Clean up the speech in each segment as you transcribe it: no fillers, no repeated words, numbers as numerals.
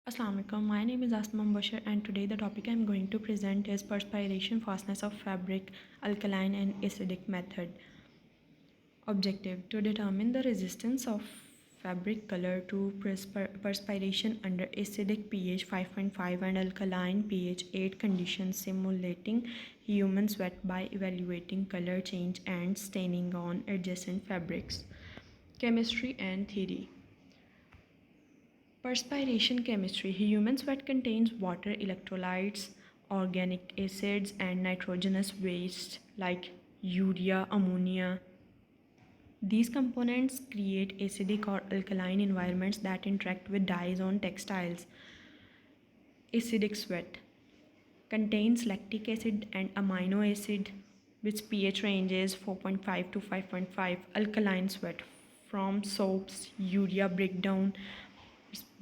Assalamualaikum. My name is Asma Bashir and today the topic I am going to present is perspiration fastness of fabric, alkaline and acidic method. Objective: to determine the resistance of fabric color to perspiration under acidic pH 5.5 and alkaline pH 8 conditions, simulating human sweat by evaluating color change and staining on adjacent fabrics. Chemistry and theory. Perspiration chemistry. Human sweat contains water, electrolytes, organic acids, and nitrogenous waste like urea, ammonia. These components create acidic or alkaline environments that interact with dyes on textiles. Acidic sweat contains lactic acid and amino acid, which pH ranges 4.5 to 5.5. Alkaline sweat from soaps, urea breakdown,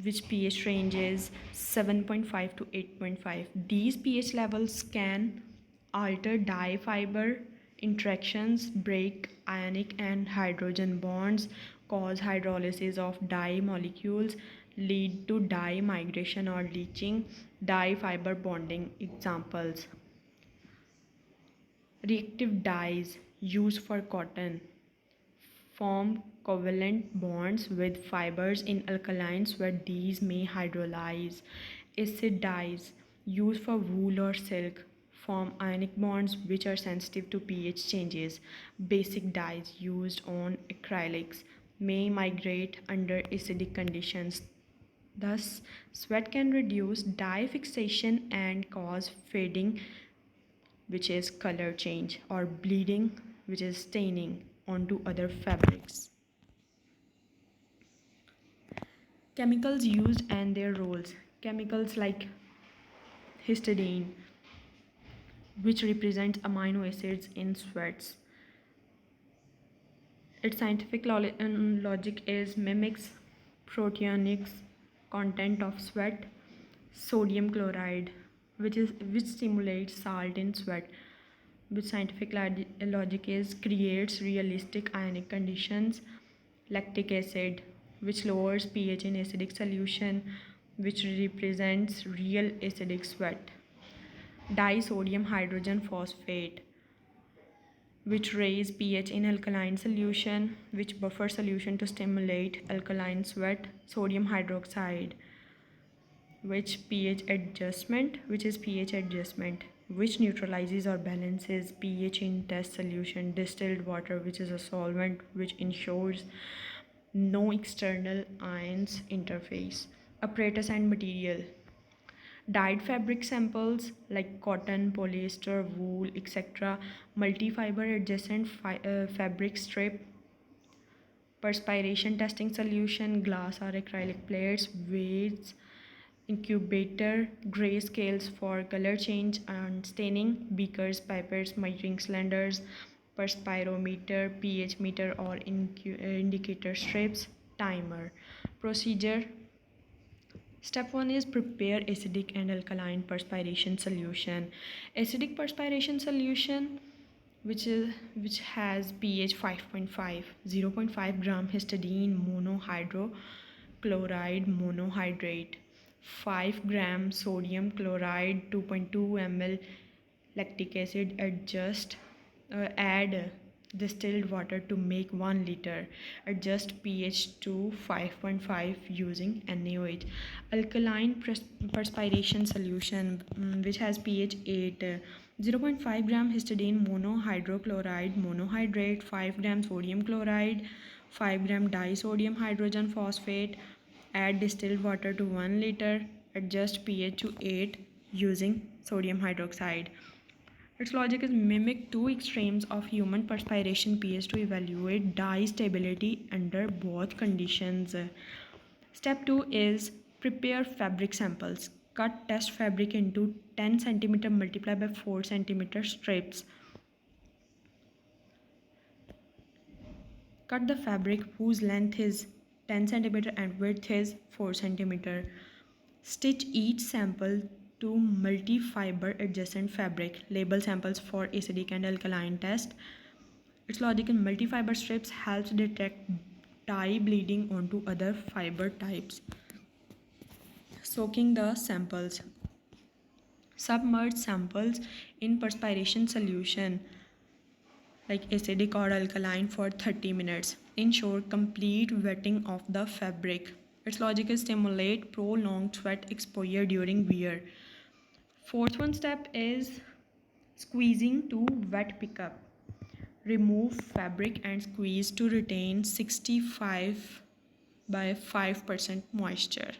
which pH ranges 7.5 to 8.5. These pH levels can alter dye fiber interactions, break ionic and hydrogen bonds, cause hydrolysis of dye molecules, lead to dye migration or leaching, dye fiber bonding. Examples: reactive dyes used for cotton form covalent bonds with fibers in alkalines where these may hydrolyze. Acid dyes used for wool or silk form ionic bonds which are sensitive to pH changes. Basic dyes used on acrylics may migrate under acidic conditions. Thus, sweat can reduce dye fixation and cause fading, which is color change, or bleeding, which is staining onto other fabrics. Chemicals used and their roles. Chemicals like histidine, which represents amino acids in sweats. Its scientific logic is mimics proteogenic content of sweat. Sodium chloride, which stimulates salt in sweat, which scientific logic is creates realistic ionic conditions. Lactic acid, which lowers pH in acidic solution, which represents real acidic sweat. Disodium hydrogen phosphate, which raise pH in alkaline solution, which buffer solution to stimulate alkaline sweat. Sodium hydroxide, which is pH adjustment, which neutralizes or balances pH in test solution. Distilled water, which is a solvent which ensures no external ions interface. Apparatus and material. Dyed fabric samples like cotton, polyester, wool, etc. Multi-fiber adjacent fabric strip. Perspiration testing solution, glass or acrylic plates, weights, incubator, gray scales for color change and staining, beakers, pipettes, measuring cylinders, perspirometer, pH meter or indicator strips, timer. Procedure. Step 1 is prepare acidic and alkaline perspiration solution. Acidic perspiration solution, which has pH 5.5, 0.5 gram histidine monohydrochloride monohydrate, 5 gram sodium chloride, 2.2 ml lactic acid. Add distilled water to make 1 liter. Adjust pH to 5.5 using NaOH. Alkaline perspiration solution, which has pH 8, 0.5 gram histidine monohydrochloride monohydrate, 5 gram sodium chloride, 5 gram disodium hydrogen phosphate. Add distilled water to 1 liter. Adjust pH to 8 using sodium hydroxide. Its logic is mimic two extremes of human perspiration pH to evaluate dye stability under both conditions. Step 2 is prepare fabric samples. Cut test fabric into 10 cm multiplied by 4 cm strips. Cut the fabric whose length is 10 cm and width is 4 cm. Stitch each sample to multi-fiber adjacent fabric. Label samples for acidic and alkaline test. Its logic in multi-fiber strips helps detect dye bleeding onto other fiber types. Soaking the samples. Submerge samples in perspiration solution like acidic or alkaline for 30 minutes. Ensure complete wetting of the fabric. Its logic is stimulate prolonged sweat exposure during wear. Fourth one step is squeezing to wet pickup. Remove fabric and squeeze to retain 65 by 5% moisture.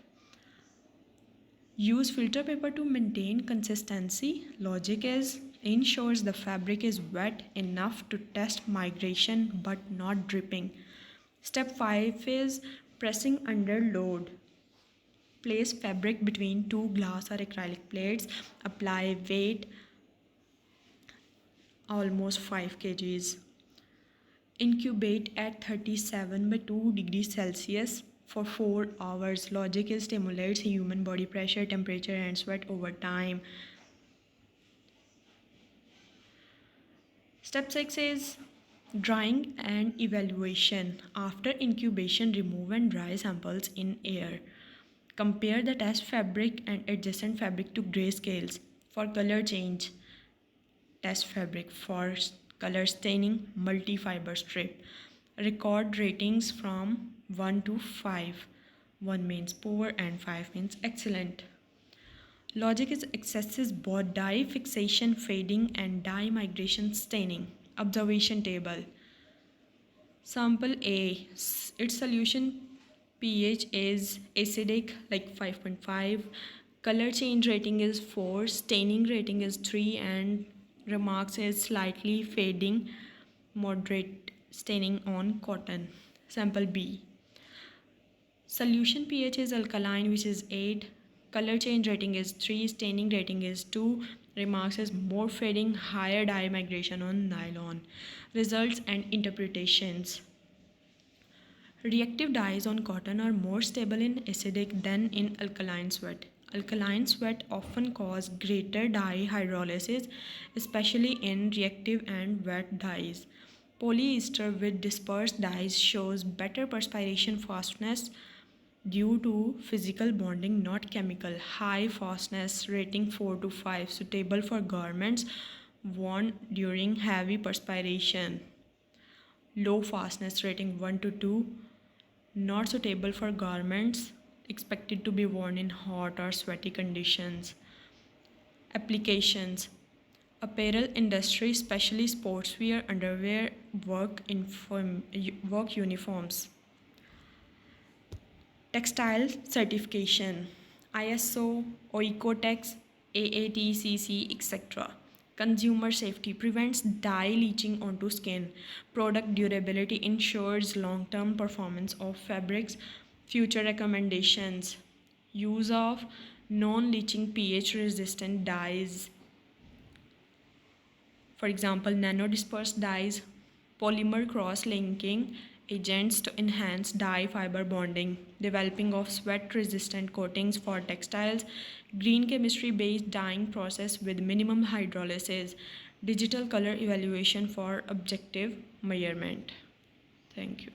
Use filter paper to maintain consistency. Logic is ensures the fabric is wet enough to test migration but not dripping. Step 5 is pressing under load. Place fabric between two glass or acrylic plates. Apply weight almost 5 kgs. Incubate at 37 by 2 degrees Celsius for 4 hours. Logic is stimulates human body pressure, temperature and sweat over time. Step 6 is drying and evaluation. After incubation, remove and dry samples in air. Compare the test fabric and adjacent fabric to grayscales. For color change, test fabric. For color staining, multi-fiber strip. Record ratings from 1 to 5. 1 means poor and 5 means excellent. Logic is accesses both dye fixation fading and dye migration staining. Observation table. Sample A. Its solution pH is acidic like 5.5. Color change rating is 4. Staining rating is 3 and remarks is slightly fading. Moderate staining on cotton. Sample B. Solution pH is alkaline which is 8. Color change rating is 3. Staining rating is 2. Remarks is more fading, higher dye migration on nylon. Results and interpretations. Reactive dyes on cotton are more stable in acidic than in alkaline sweat. Alkaline sweat often cause greater dye hydrolysis, especially in reactive and wet dyes. Polyester with dispersed dyes shows better perspiration fastness due to physical bonding, not chemical. High fastness rating 4 to 5, suitable for garments worn during heavy perspiration. Low fastness rating 1 to 2, not suitable for garments expected to be worn in hot or sweaty conditions. Applications. Apparel industry, especially sportswear, underwear, work uniforms. Textile certification, ISO, Oikotex, AATCC, etc. Consumer safety prevents dye leaching onto skin. Product durability ensures long-term performance of fabrics. Future recommendations. Use of non-leaching pH-resistant dyes. For example, nano-dispersed dyes, polymer cross-linking agents to enhance dye fiber bonding, developing of sweat-resistant coatings for textiles, green chemistry-based dyeing process with minimum hydrolysis, digital color evaluation for objective measurement. Thank you.